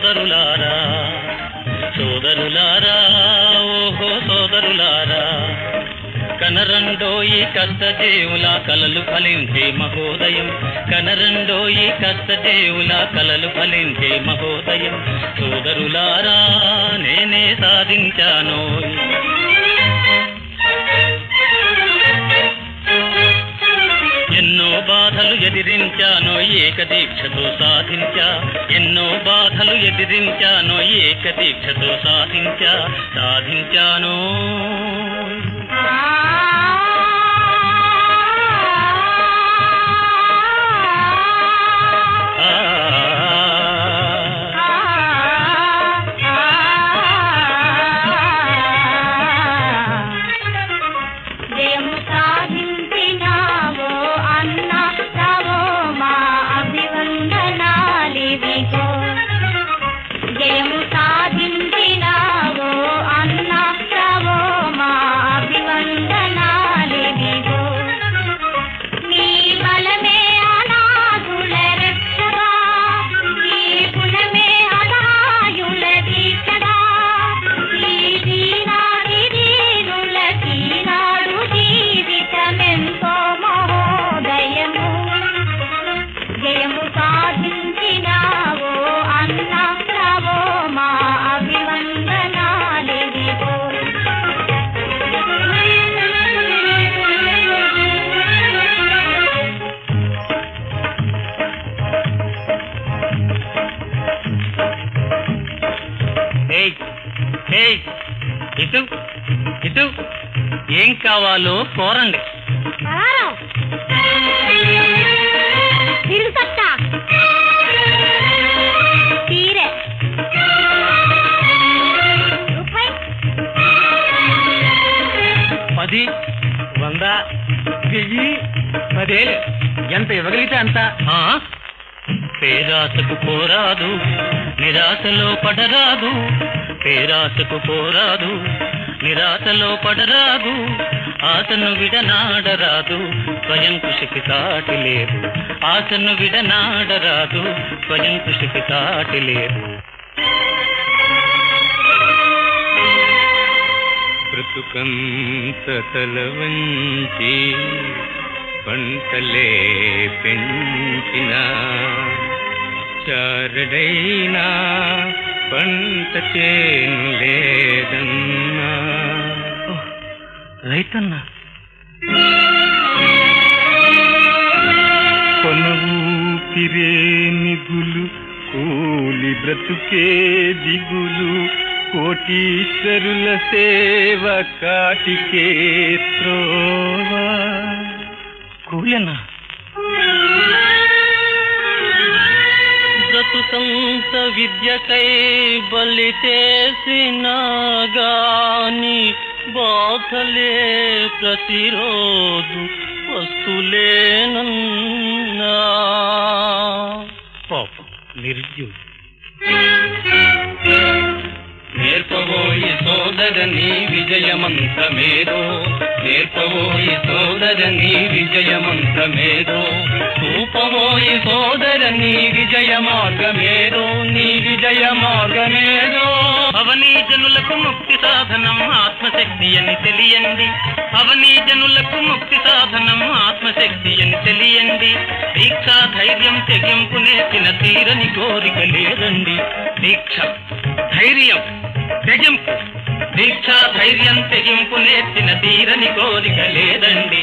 సోదరులారా సోదరులారా ఓహో సోదరులారా కనరండోయి కష్టజీవుల కలలు ఫలించే మహోదయం కనరండోయి కష్టజీవుల కలలు ఫలించే మహోదయం సోదరులారా నేనే సాధించాను ఎన్నో బాధలు ఎదిరించానో ఏకదీక్షతో సాధించా ఎన్నో బాధలు ఎదిరించానో ఏకదీక్షతో సాధించాను ఇటు ఇటు ఏం కావాలో కోరండి తీరే 10 100 1000 10,000 ఎంత ఇవ్వగలిగితే అంత పేరాసకు పోరాదు నిరాశలో పడరాదు పేరాసకు పోరాదు నిరాశలో పడరాదు ఆశను విడనాడరాదు స్వయం కృషికి సాటి లేదు ఆశను విడనాడరాదు స్వయం కృషికి సాటి లేదు బ్రతుకంత తల వంచి పంటలే పెంచిన చారడైనా పంట చేను లేదన్నా రైతన్నా కొనుపిరే నిధులు కూలి బ్రతుకే దిగులు కోటీశ్వరుల సేవ కాటికే త్రోవా కూలెనా బ్రతుకంత విద్యకై బలి చేసినా గాని బాధలే ప్రతిరోజు వస్తులేనన్నా పాపం నిరుద్యోగి నేర్పబోయి సోదరని విజయమంతమేదో నేర్పబోయి సోదరని విజయమంతమేదో చూపబోయి సోదరని విజయ మార్గమేదో నీ విజయ మార్గమేదో అవనీ జనులకు ముక్తి సాధనం ఆత్మశక్తి అని తెలియండి అవనీ జనులకు ముక్తి సాధనం ఆత్మశక్తి అని తెలియండి దీక్ష ధైర్యం తెగింపు నేర్చిన తీరని కోరిక లేదండి దీక్ష ధైర్యం తెగింపు దీక్ష ధైర్యం తెగింపు నేర్చిన తీరని కోరిక లేదండి